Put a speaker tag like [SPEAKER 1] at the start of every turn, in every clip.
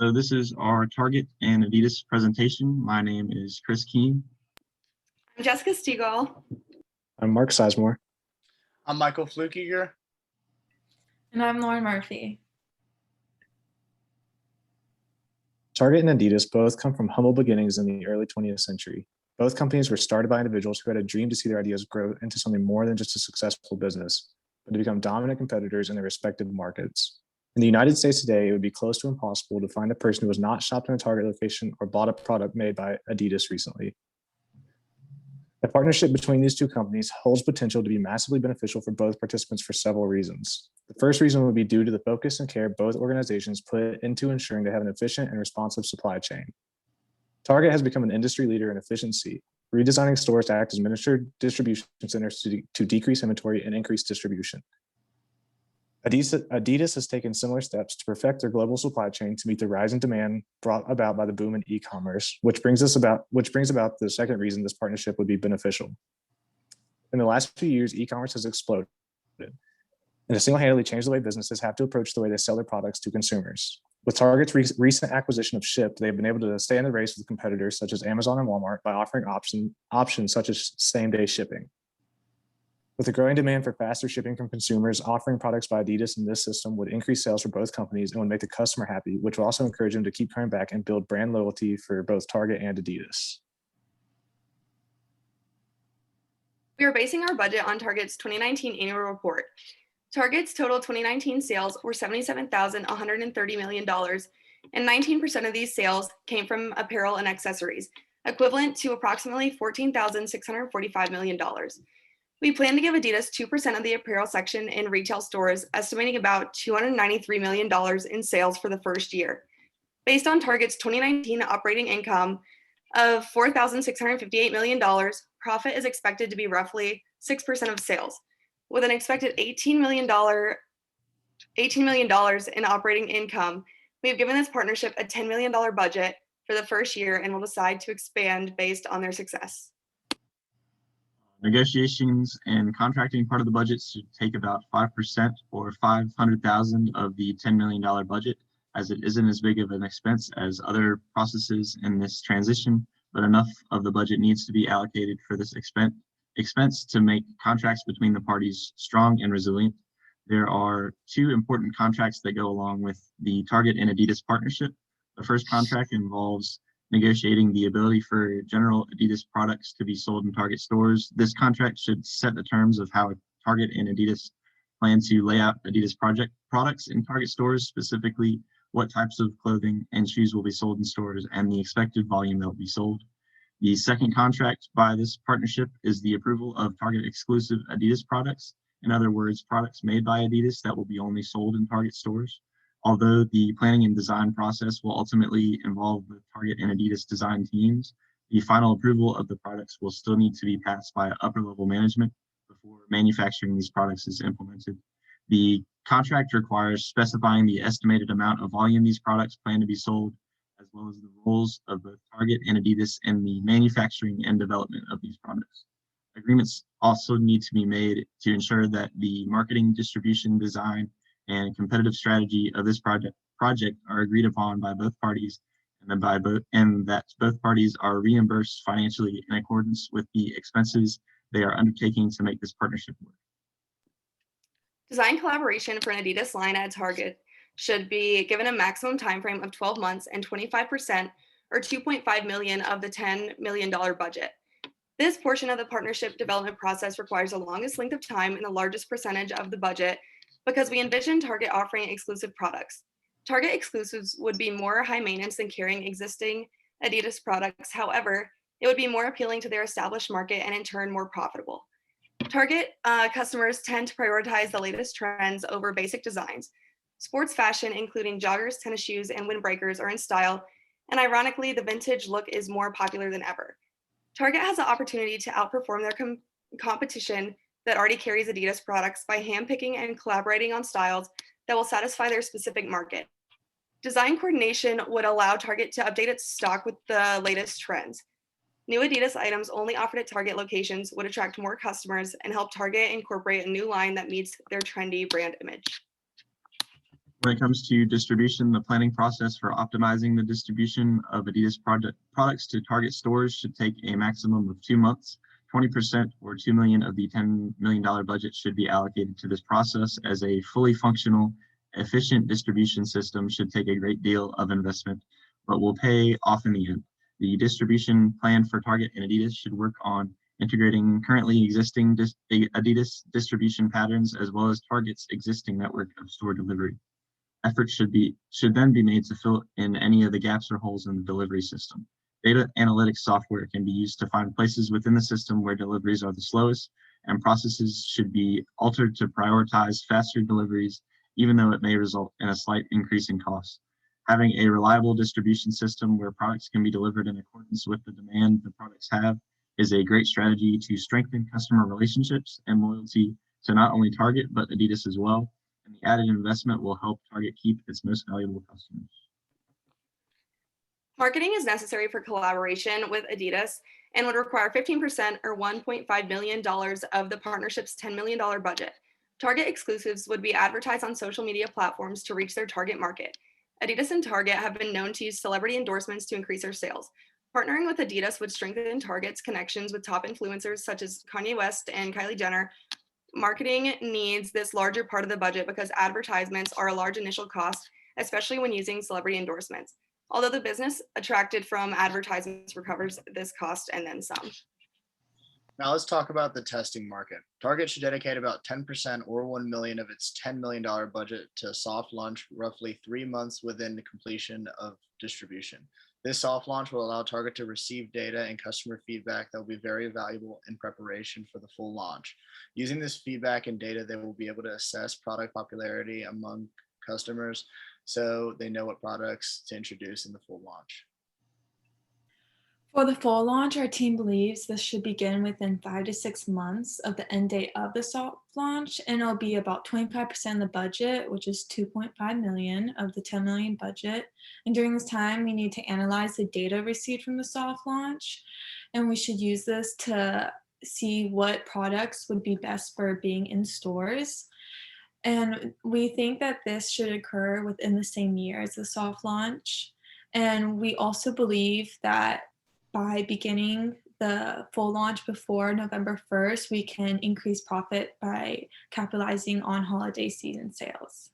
[SPEAKER 1] So this is our Target and Adidas presentation. My name is Chris Keene.
[SPEAKER 2] I'm Jessica Stegall.
[SPEAKER 3] I'm Mark Sizemore.
[SPEAKER 4] I'm Michael Flukiger.
[SPEAKER 5] And I'm Lauren Murphy.
[SPEAKER 3] Target and Adidas both come from humble beginnings in the early 20th century. Both companies were started by individuals who had a dream to see their ideas grow into something more than just a successful business, but to become dominant competitors in their respective markets. In the United States today, it would be close to impossible to find a person who has not shopped in a Target location or bought a product made by Adidas recently. The partnership between these two companies holds potential to be massively beneficial for both participants for several reasons. The first reason would be due to the focus and care both organizations put into ensuring they have an efficient and responsive supply chain. Target has become an industry leader in efficiency, redesigning stores to act as miniature distribution centers to decrease inventory and increase distribution. Adidas has taken similar steps to perfect their global supply chain to meet the rising demand brought about by the boom in e-commerce, which brings about the second reason this partnership would be beneficial. In the last few years, e-commerce has exploded and has single-handedly changed the way businesses have to approach the way they sell their products to consumers. With Target's recent acquisition of Shipt, they've been able to stay in the race with competitors such as Amazon and Walmart by offering options such as same-day shipping. With the growing demand for faster shipping from consumers, offering products by Adidas in this system would increase sales for both companies and would make the customer happy, which will also encourage them to keep coming back and build brand loyalty for both Target and Adidas.
[SPEAKER 2] We are basing our budget on Target's 2019 annual report. Target's total 2019 sales were $77,130 million, and 19% of these sales came from apparel and accessories, equivalent to approximately $14,645 million. We plan to give Adidas 2% of the apparel section in retail stores, estimating about $293 million in sales for the first year. Based on Target's 2019 operating income of $4,658 million, profit is expected to be roughly 6% of sales, with an expected $18 million in operating income. We have given this partnership a $10 million budget for the first year and will decide to expand based on their success.
[SPEAKER 1] Negotiations and contracting part of the budget should take about 5% or $500,000 of the $10 million budget, as it isn't as big of an expense as other processes in this transition, but enough of the budget needs to be allocated for this expense to make contracts between the parties strong and resilient. There are two important contracts that go along with the Target and Adidas partnership. The first contract involves negotiating the ability for general Adidas products to be sold in Target stores. This contract should set the terms of how Target and Adidas plan to lay out Adidas products in Target stores, specifically what types of clothing and shoes will be sold in stores and the expected volume that will be sold. The second contract by this partnership is the approval of Target exclusive Adidas products. In other words, products made by Adidas that will be only sold in Target stores. Although the planning and design process will ultimately involve the Target and Adidas design teams, the final approval of the products will still need to be passed by upper level management before manufacturing these products is implemented. The contract requires specifying the estimated amount of volume these products plan to be sold, as well as the roles of both Target and Adidas in the manufacturing and development of these products. Agreements also need to be made to ensure that the marketing, distribution, design, and competitive strategy of this project are agreed upon by both parties, and that both parties are reimbursed financially in accordance with the expenses they are undertaking to make this partnership work.
[SPEAKER 2] Design collaboration for an Adidas line at Target should be given a maximum timeframe of 12 months and 25% or $2.5 million of the $10 million budget. This portion of the partnership development process requires the longest length of time and the largest percentage of the budget because we envision Target offering exclusive products. Target exclusives would be more high maintenance than carrying existing Adidas products. However, it would be more appealing to their established market and in turn more profitable. Target customers tend to prioritize the latest trends over basic designs. Sports fashion, including joggers, tennis shoes, and windbreakers are in style, and ironically, the vintage look is more popular than ever. Target has the opportunity to outperform their competition that already carries Adidas products by handpicking and collaborating on styles that will satisfy their specific market. Design coordination would allow Target to update its stock with the latest trends. New Adidas items only offered at Target locations would attract more customers and help Target incorporate a new line that meets their trendy brand image.
[SPEAKER 1] When it comes to distribution, the planning process for optimizing the distribution of Adidas products to Target stores should take a maximum of 2 months. 20% or $2 million of the $10 million budget should be allocated to this process, as a fully functional, efficient distribution system should take a great deal of investment, but will pay off in the end. The distribution plan for Target and Adidas should work on integrating currently existing Adidas distribution patterns as well as Target's existing network of store delivery. Efforts should then be made to fill in any of the gaps or holes in the delivery system. Data analytics software can be used to find places within the system where deliveries are the slowest, and processes should be altered to prioritize faster deliveries, even though it may result in a slight increase in cost. Having a reliable distribution system where products can be delivered in accordance with the demand the products have is a great strategy to strengthen customer relationships and loyalty to not only Target, but Adidas as well. And the added investment will help Target keep its most valuable customers.
[SPEAKER 2] Marketing is necessary for collaboration with Adidas and would require 15% or $1.5 million of the partnership's $10 million budget. Target exclusives would be advertised on social media platforms to reach their target market. Adidas and Target have been known to use celebrity endorsements to increase their sales. Partnering with Adidas would strengthen Target's connections with top influencers such as Kanye West and Kylie Jenner. Marketing needs this larger part of the budget because advertisements are a large initial cost, especially when using celebrity endorsements. Although the business attracted from advertisements recovers this cost and then some.
[SPEAKER 4] Now let's talk about the testing market. Target should dedicate about 10% or $1 million of its $10 million budget to soft launch roughly 3 months within the completion of distribution. This soft launch will allow Target to receive data and customer feedback that will be very valuable in preparation for the full launch. Using this feedback and data, they will be able to assess product popularity among customers so they know what products to introduce in the full launch.
[SPEAKER 5] For the full launch, our team believes this should begin within 5 to 6 months of the end date of the soft launch, and it'll be about 25% of the budget, which is $2.5 million of the $10 million budget. And during this time, we need to analyze the data received from the soft launch, and we should use this to see what products would be best for being in stores. And we think that this should occur within the same year as the soft launch. And we also believe that by beginning the full launch before November 1st, we can increase profit by capitalizing on holiday season sales.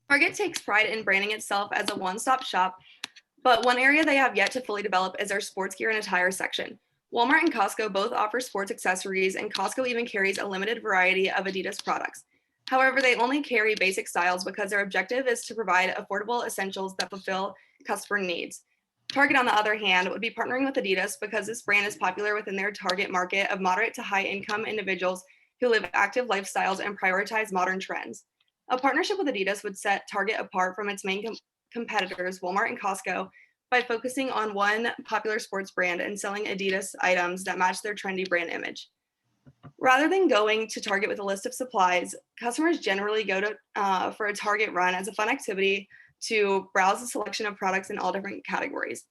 [SPEAKER 2] Target takes pride in branding itself as a one-stop shop, but one area they have yet to fully develop is their sports gear and attire section. Walmart and Costco both offer sports accessories, and Costco even carries a limited variety of Adidas products. However, they only carry basic styles because their objective is to provide affordable essentials that fulfill customer needs. Target, on the other hand, would be partnering with Adidas because this brand is popular within their target market of moderate to high income individuals who live active lifestyles and prioritize modern trends. A partnership with Adidas would set Target apart from its main competitors, Walmart and Costco, by focusing on one popular sports brand and selling Adidas items that match their trendy brand image. Rather than going to Target with a list of supplies, customers generally go to for a Target run as a fun activity to browse a selection of products in all different categories.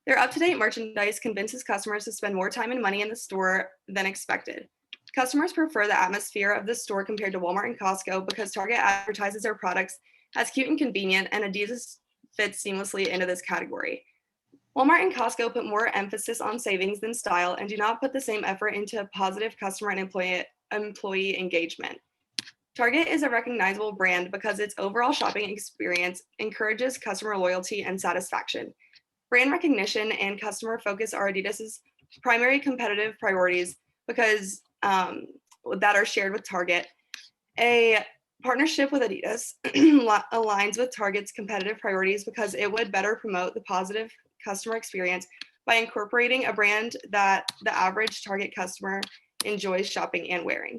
[SPEAKER 2] Their up-to-date merchandise convinces customers to spend more time and money in the store than expected. Customers prefer the atmosphere of the store compared to Walmart and Costco because Target advertises their products as cute and convenient, and Adidas fits seamlessly into this category. Walmart and Costco put more emphasis on savings than style and do not put the same effort into positive customer and employee engagement. Target is a recognizable brand because its overall shopping experience encourages customer loyalty and satisfaction. Brand recognition and customer focus are Adidas's primary competitive priorities because that are shared with Target. A partnership with Adidas aligns with Target's competitive priorities because it would better promote the positive customer experience by incorporating a brand that the average Target customer enjoys shopping and wearing.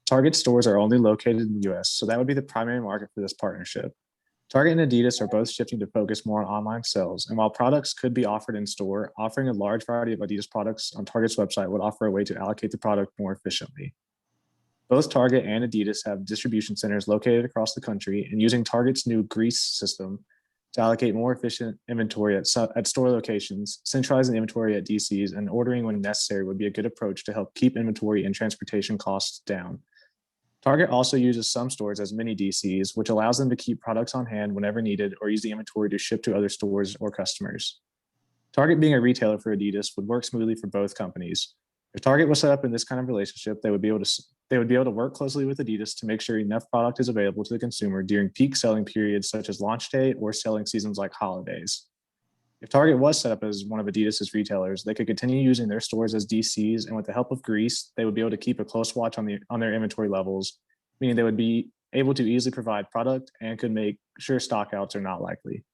[SPEAKER 3] Target stores are only located in the US, so that would be the primary market for this partnership. Target and Adidas are both shifting to focus more on online sales, and while products could be offered in store, offering a large variety of Adidas products on Target's website would offer a way to allocate the product more efficiently. Both Target and Adidas have distribution centers located across the country, and using Target's new Grease system to allocate more efficient inventory at store locations. Centralizing inventory at DCs and ordering when necessary would be a good approach to help keep inventory and transportation costs down. Target also uses some stores as mini DCs, which allows them to keep products on hand whenever needed or use the inventory to ship to other stores or customers. Target being a retailer for Adidas would work smoothly for both companies. If Target was set up in this kind of relationship, they would be able to work closely with Adidas to make sure enough product is available to the consumer during peak selling periods such as launch day or selling seasons like holidays. If Target was set up as one of Adidas's retailers, they could continue using their stores as DCs, and with the help of Greece, they would be able to keep a close watch on their inventory levels, meaning they would be able to easily provide product and could make sure stockouts are not likely.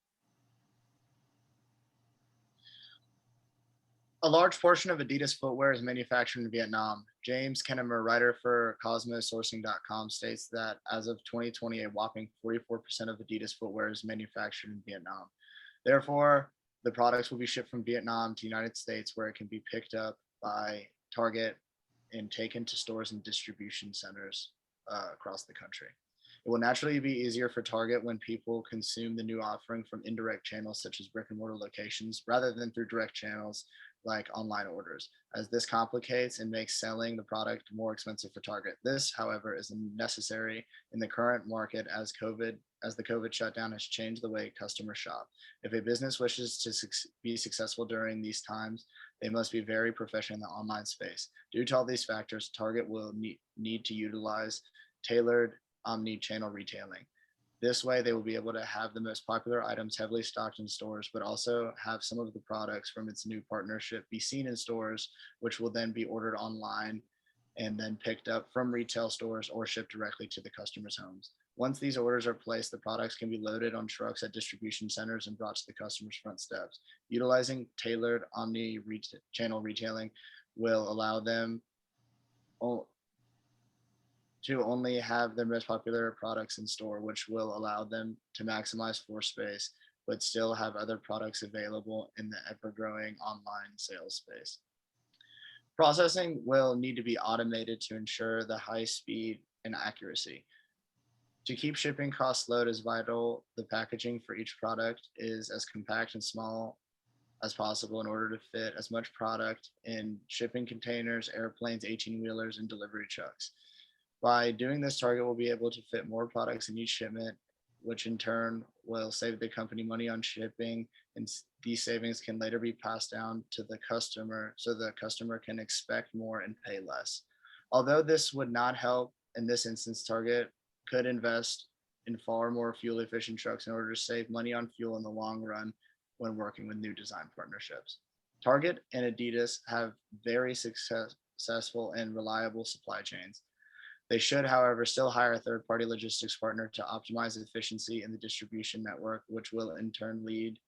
[SPEAKER 4] A large portion of Adidas footwear is manufactured in Vietnam. James Kennemer, writer for CosmoSourcing.com, states that as of 2020, a whopping 44% of Adidas footwear is manufactured in Vietnam. Therefore, the products will be shipped from Vietnam to the United States, where it can be picked up by Target and taken to stores and distribution centers across the country. It will naturally be easier for Target when people consume the new offering from indirect channels such as brick and mortar locations rather than through direct channels like online orders, as this complicates and makes selling the product more expensive for Target. This, however, is necessary in the current market as the COVID shutdown has changed the way customers shop. If a business wishes to be successful during these times, they must be very proficient in the online space. Due to all these factors, Target will need to utilize tailored omni-channel retailing. This way, they will be able to have the most popular items heavily stocked in stores, but also have some of the products from its new partnership be seen in stores, which will then be ordered online and then picked up from retail stores or shipped directly to the customers' homes. Once these orders are placed, the products can be loaded on trucks at distribution centers and brought to the customer's front steps. Utilizing tailored omni-channel retailing will allow them to only have their most popular products in store, which will allow them to maximize floor space, but still have other products available in the ever-growing online sales space. Processing will need to be automated to ensure the high speed and accuracy. To keep shipping costs low is vital. The packaging for each product is as compact and small as possible in order to fit as much product in shipping containers, airplanes, 18-wheelers, and delivery trucks. By doing this, Target will be able to fit more products in each shipment, which in turn will save the company money on shipping, and these savings can later be passed down to the customer so the customer can expect more and pay less. Although this would not help in this instance, Target could invest in far more fuel efficient trucks in order to save money on fuel in the long run when working with new design partnerships. Target and Adidas have very successful and reliable supply chains. They should, however, still hire a third-party logistics partner to optimize efficiency in the distribution network, which will in turn lead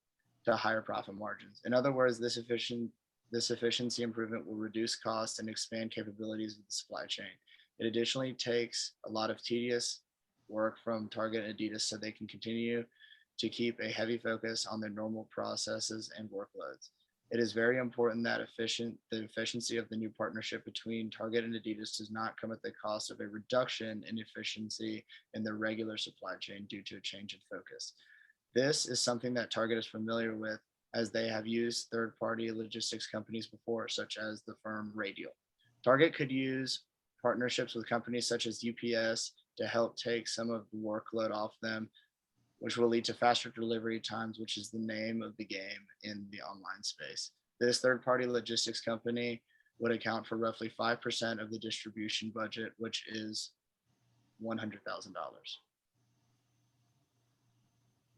[SPEAKER 4] to higher profit margins. In other words, this efficiency improvement will reduce costs and expand capabilities of the supply chain. It additionally takes a lot of tedious work from Target and Adidas so they can continue to keep a heavy focus on their normal processes and workloads. It is very important that the efficiency of the new partnership between Target and Adidas does not come at the cost of a reduction in efficiency in the regular supply chain due to a change in focus. This is something that Target is familiar with, as they have used third-party logistics companies before, such as the firm Radial. Target could use partnerships with companies such as UPS to help take some of the workload off them, which will lead to faster delivery times, which is the name of the game in the online space. This third-party logistics company would account for roughly 5% of the distribution budget, which is $100,000.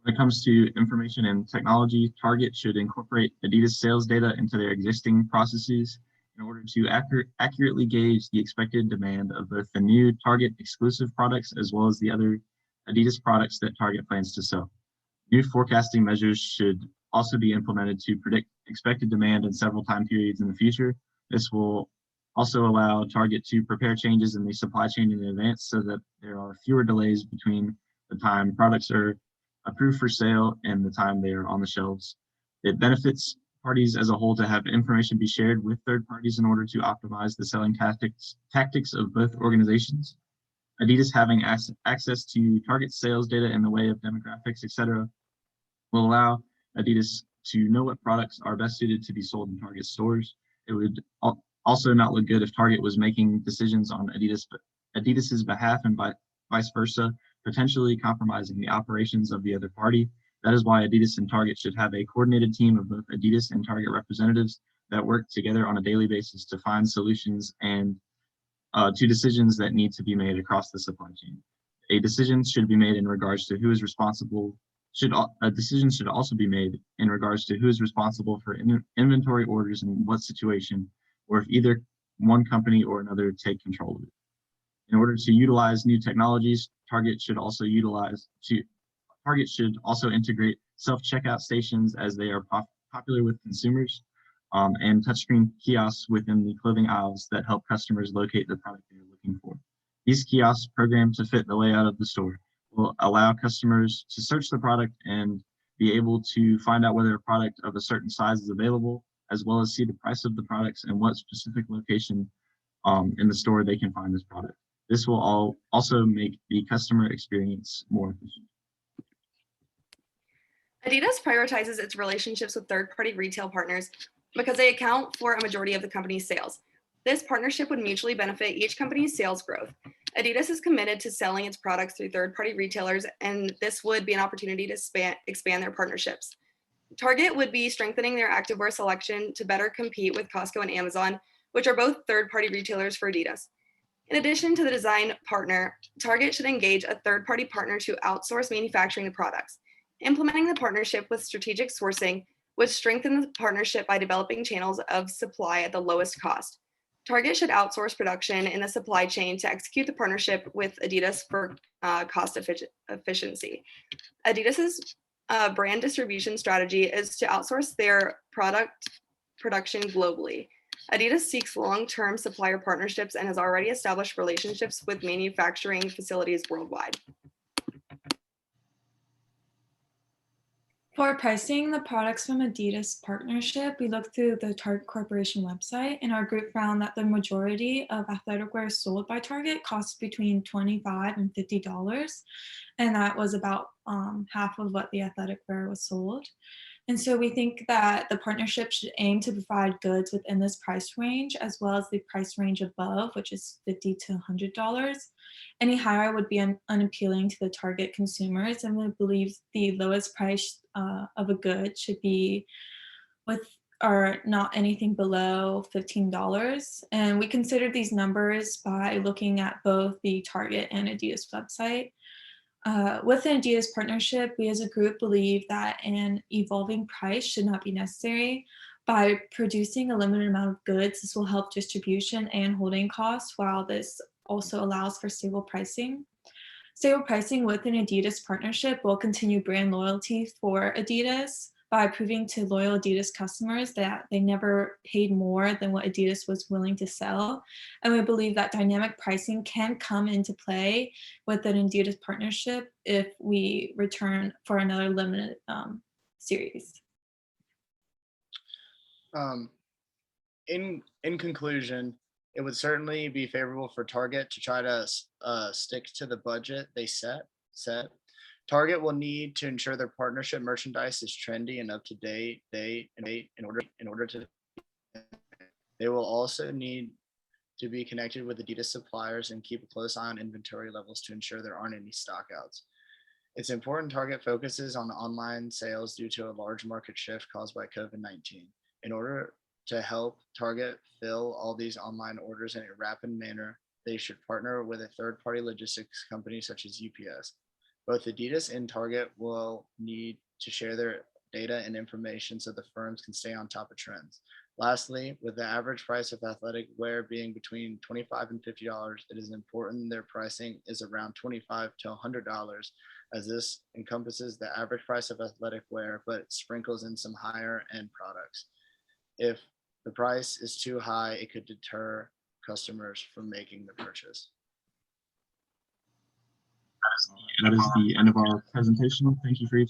[SPEAKER 1] When it comes to information and technology, Target should incorporate Adidas sales data into their existing processes in order to accurately gauge the expected demand of both the new Target exclusive products as well as the other Adidas products that Target plans to sell. New forecasting measures should also be implemented to predict expected demand in several time periods in the future. This will also allow Target to prepare changes in the supply chain in advance so that there are fewer delays between the time products are approved for sale and the time they are on the shelves. It benefits parties as a whole to have information be shared with third parties in order to optimize the selling tactics of both organizations. Adidas having access to Target sales data in the way of demographics, etc., will allow Adidas to know what products are best suited to be sold in Target stores. It would also not look good if Target was making decisions on Adidas's behalf and vice versa, potentially compromising the operations of the other party. That is why Adidas and Target should have a coordinated team of both Adidas and Target representatives that work together on a daily basis to find solutions and to decisions that need to be made across the supply chain. A decision should be made in regards to who is responsible. A decision should also be made in regards to who is responsible for inventory orders in what situation, or if either one company or another take control of it. In order to utilize new technologies, Target should also integrate self-checkout stations as they are popular with consumers, and touchscreen kiosks within the clothing aisles that help customers locate the product they are looking for. These kiosks, programmed to fit the layout of the store, will allow customers to search the product and be able to find out whether a product of a certain size is available, as well as see the price of the products and what specific location in the store they can find this product. This will also make the customer experience more efficient.
[SPEAKER 2] Adidas prioritizes its relationships with third-party retail partners because they account for a majority of the company's sales. This partnership would mutually benefit each company's sales growth. Adidas is committed to selling its products through third-party retailers, and this would be an opportunity to expand their partnerships. Target would be strengthening their activewear selection to better compete with Costco and Amazon, which are both third-party retailers for Adidas. In addition to the design partner, Target should engage a third-party partner to outsource manufacturing the products. Implementing the partnership with strategic sourcing would strengthen the partnership by developing channels of supply at the lowest cost. Target should outsource production in the supply chain to execute the partnership with Adidas for cost efficiency. Adidas's brand distribution strategy is to outsource their product production globally. Adidas seeks long-term supplier partnerships and has already established relationships with manufacturing facilities worldwide.
[SPEAKER 5] For pricing the products from Adidas partnership, we looked through the Target Corporation website, and our group found that the majority of athletic wear sold by Target costs between $25 and $50, and that was about half of what the athletic wear was sold. And so we think that the partnership should aim to provide goods within this price range, as well as the price range above, which is $50 to $100. Any higher would be unappealing to the target consumers, and we believe the lowest price of a good should be or not anything below $15. And we considered these numbers by looking at both the Target and Adidas website. With an Adidas partnership, we as a group believe that an evolving price should not be necessary. By producing a limited amount of goods, this will help distribution and holding costs, while this also allows for stable pricing. Stable pricing with an Adidas partnership will continue brand loyalty for Adidas by proving to loyal Adidas customers that they never paid more than what Adidas was willing to sell. And we believe that dynamic pricing can come into play with an Adidas partnership if we return for another limited series.
[SPEAKER 4] In conclusion, it would certainly be favorable for Target to try to stick to the budget they set. Target will need to ensure their partnership merchandise is trendy and up to date. They will also need to be connected with Adidas suppliers and keep a close eye on inventory levels to ensure there aren't any stockouts. It's important Target focuses on online sales due to a large market shift caused by COVID-19. In order to help Target fill all these online orders in a rapid manner, they should partner with a third-party logistics company such as UPS. Both Adidas and Target will need to share their data and information so the firms can stay on top of trends. Lastly, with the average price of athletic wear being between $25 and $50, it is important their pricing is around $25 to $100, as this encompasses the average price of athletic wear, but sprinkles in some higher end products. If the price is too high, it could deter customers from making the purchase.
[SPEAKER 1] That is the end of our presentation. Thank you for your